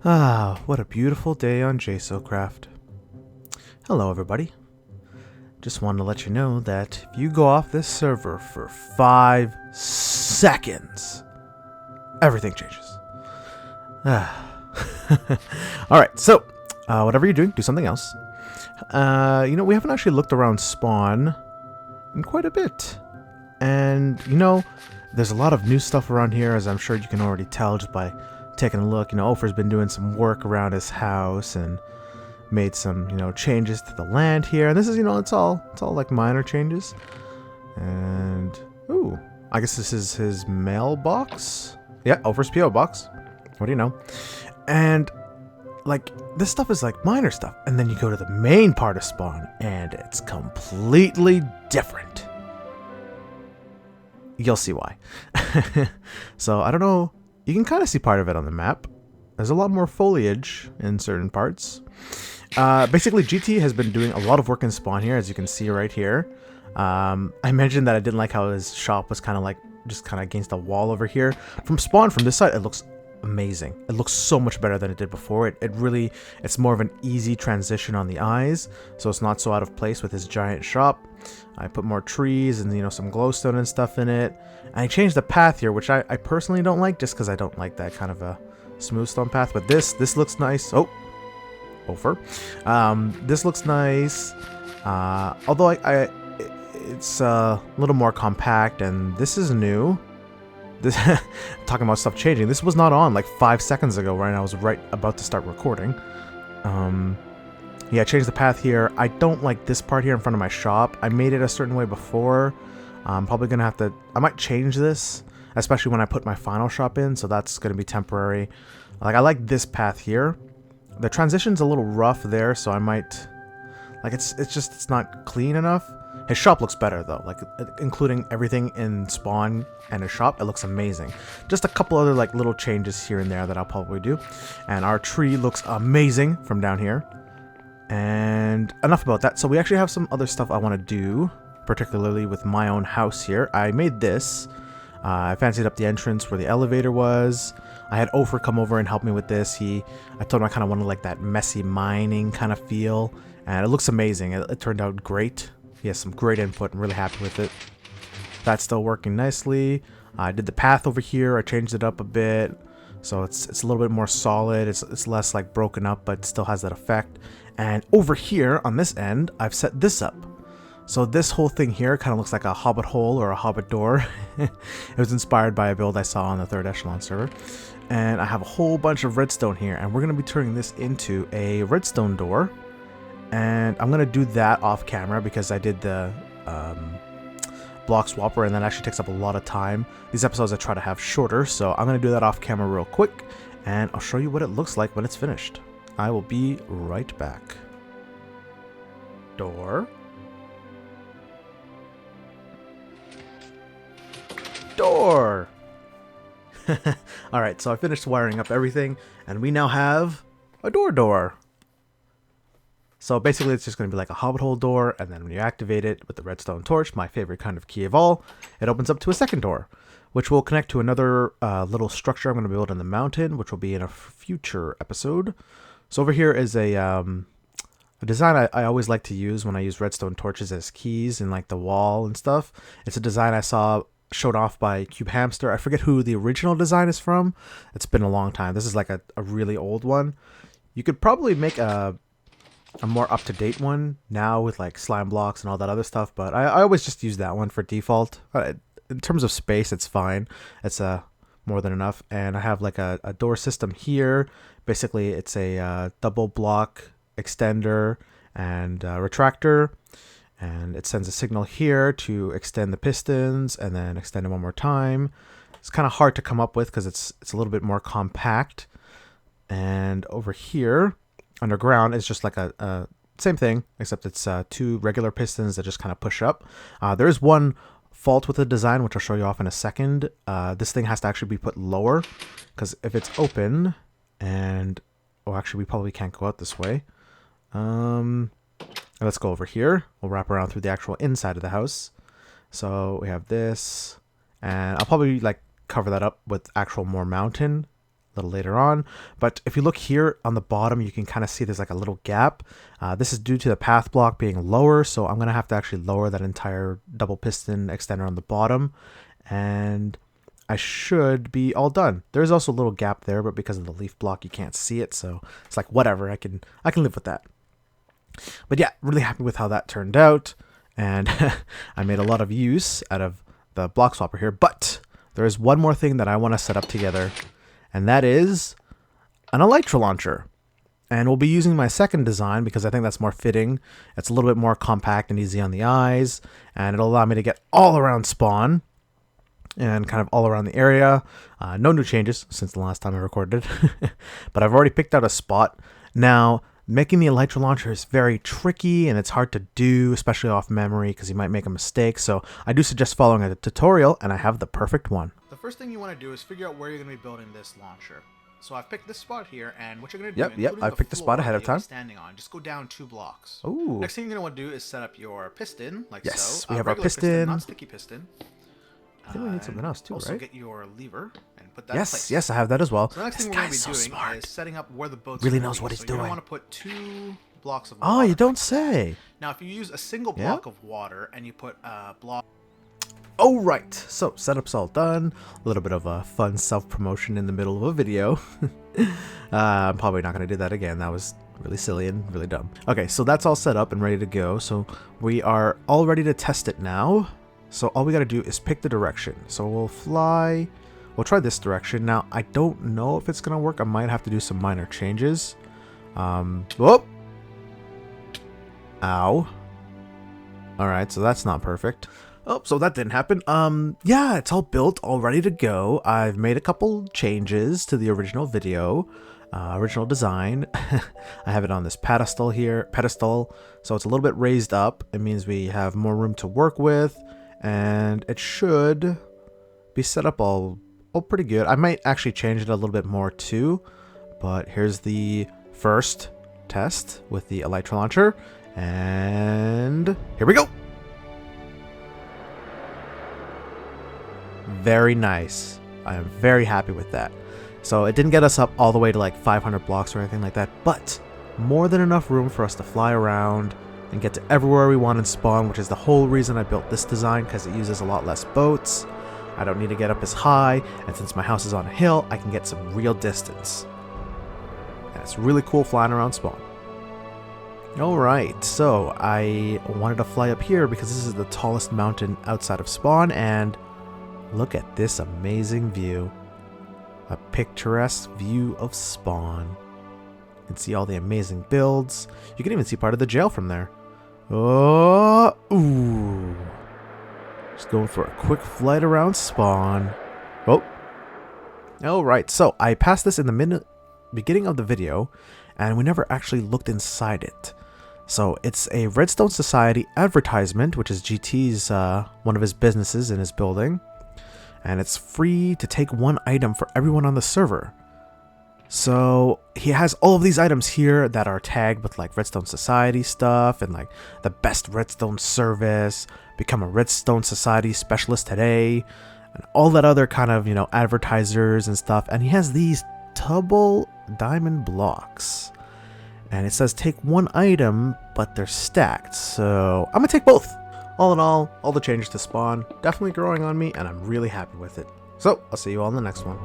Ah, what a beautiful day on Jsocraft. Hello, everybody. Just wanted to let you know that if you go off this server for 5 seconds, everything changes. Alright, so, whatever you're doing, do something else. We haven't actually looked around spawn in quite a bit. And, there's a lot of new stuff around here, as I'm sure you can already tell just by taking a look. Ophir's been doing some work around his house and made some, changes to the land here. And this is, it's all like minor changes. And, ooh, I guess this is his mailbox. Yeah, Ophir's P.O. box. What do you know? And, like, this stuff is like minor stuff. And then you go to the main part of spawn, and it's completely different. You'll see why. So, I don't know. You can kind of see part of it on the map. There's a lot more foliage in certain parts. Basically, GT has been doing a lot of work in spawn here, as you can see right here. I mentioned that I didn't like how his shop was kind of like just kind of against the wall over here. From spawn, from this side, it looks amazing. It looks so much better than it did before. It's more of an easy transition on the eyes, so it's not so out of place with his giant shop. I put more trees and some glowstone and stuff in it. And I changed the path here, which I personally don't like, just because I don't like that kind of a smooth stone path. But this looks nice. Oh, over. This looks nice. Although it's a little more compact, and this is new. This talking about stuff changing. This was not on like 5 seconds ago, right? I was right about to start recording. Yeah, I changed the path here. I don't like this part here in front of my shop. I made it a certain way before. I'm probably gonna have to. I might change this, especially when I put my final shop in. So that's gonna be temporary. Like, I like this path here. The transition's a little rough there, so I might. Like, it's not clean enough. His shop looks better though, like including everything in spawn and his shop, it looks amazing. Just a couple other like little changes here and there that I'll probably do. And our tree looks amazing from down here. And enough about that. So we actually have some other stuff I want to do, particularly with my own house here. I made this. I fancied up the entrance where the elevator was. I had Ophir come over and help me with this. I told him I kind of wanted like that messy mining kind of feel, and it looks amazing. It turned out great. He has some great input. I'm really happy with it. That's still working nicely. I did the path over here. I changed it up a bit, so it's a little bit more solid. It's less like broken up, but still has that effect. And over here on this end, I've set this up. So this whole thing here kind of looks like a hobbit hole or a hobbit door. It was inspired by a build I saw on the 3rd Echelon server. And I have a whole bunch of redstone here, and we're going to be turning this into a redstone door. And I'm going to do that off camera because I did the block swapper, and that actually takes up a lot of time. These episodes I try to have shorter, so I'm going to do that off camera real quick, and I'll show you what it looks like when it's finished. I will be right back. Door. Door! Alright, so I finished wiring up everything, and we now have a door. So basically it's just going to be like a hobbit hole door, and then when you activate it with the redstone torch, my favorite kind of key of all, it opens up to a second door, which will connect to another little structure I'm going to build in the mountain, which will be in a future episode. So over here is a design I always like to use when I use redstone torches as keys in like the wall and stuff. It's a design I saw showed off by Cube Hamster. I forget who the original design is from. It's been a long time. This is like a really old one. You could probably make a more up-to-date one now with like slime blocks and all that other stuff, but I always just use that one for default. In terms of space, it's fine. It's more than enough. And I have like a door system here. Basically, it's a double block extender and retractor, and it sends a signal here to extend the pistons and then extend it one more time. It's kind of hard to come up with because it's a little bit more compact. And over here underground is just like a same thing, except it's 2 regular pistons that just kind of push up. There is one fault with the design, which I'll show you off in a second. This thing has to actually be put lower, because if it's open and actually we probably can't go out this way. Let's go over here. We'll wrap around through the actual inside of the house. So we have this, and I'll probably like cover that up with actual more mountain little later on. But if you look here on the bottom, you can kind of see there's like a little gap. This is due to the path block being lower, so I'm going to have to actually lower that entire double piston extender on the bottom, and I should be all done. There's also a little gap there, but because of the leaf block, you can't see it, so it's like whatever, I can live with that. But yeah, really happy with how that turned out, and I made a lot of use out of the block swapper here, but there is one more thing that I want to set up together, and that is an elytra launcher. And we'll be using my second design because I think that's more fitting. It's a little bit more compact and easy on the eyes, and it'll allow me to get all around spawn and kind of all around the area. No new changes since the last time I recorded, but I've already picked out a spot. Now, making the elytra launcher is very tricky and it's hard to do, especially off memory, because you might make a mistake. So I do suggest following a tutorial, and I have the perfect one. The first thing you want to do is figure out where you're going to be building this launcher. So I've picked this spot here, and what you're going to do, Yep, I've picked the spot ahead of time. Standing on, just go down 2 blocks. Ooh. Next thing you're going to want to do is set up your piston, like so. Yes, we have our piston. Not sticky piston. I think we need something else too, also right? Get your lever and put that in place. Yes, I have that as well. So the next thing we're going to be doing is setting up where the boat's really knows what he's doing. doing. You're going to want to put 2 blocks of water. Oh, you don't say. Now, if you use a single block of water and you put a block... Oh, right. So, setup's all done. A little bit of a fun self-promotion in the middle of a video. I'm probably not going to do that again. That was really silly and really dumb. Okay, so that's all set up and ready to go. So, we are all ready to test it now. So, all we got to do is pick the direction. So, we'll fly... We'll try this direction. Now, I don't know if it's going to work. I might have to do some minor changes. Whoop! Ow. Alright, so that's not perfect. Oh, so that didn't happen. Yeah, it's all built, all ready to go. I've made a couple changes to the original video, original design. I have it on this pedestal here, so it's a little bit raised up. It means we have more room to work with, and it should be set up all pretty good. I might actually change it a little bit more too, but here's the first test with the elytra launcher, and here we go. Very nice. I am very happy with that. So it didn't get us up all the way to like 500 blocks or anything like that, but more than enough room for us to fly around and get to everywhere we want in spawn, which is the whole reason I built this design, because it uses a lot less boats. I don't need to get up as high, and since my house is on a hill, I can get some real distance. And it's really cool flying around spawn. Alright, so I wanted to fly up here because this is the tallest mountain outside of spawn, and look at this amazing view. A picturesque view of spawn. You can see all the amazing builds. You can even see part of the jail from there. Oh, ooh. Just going for a quick flight around spawn. Oh. Alright, so I passed this in the beginning of the video, and we never actually looked inside it. So it's a Redstone Society advertisement, which is GT's one of his businesses in his building. And it's free to take 1 item for everyone on the server. So he has all of these items here that are tagged with like Redstone Society stuff and like the best Redstone service, become a Redstone Society specialist today, and all that other kind of, you know, advertisers and stuff. And he has these double diamond blocks. And it says take 1 item, but they're stacked. So I'm gonna take both. All in all the changes to spawn, definitely growing on me, and I'm really happy with it. So, I'll see you all in the next one.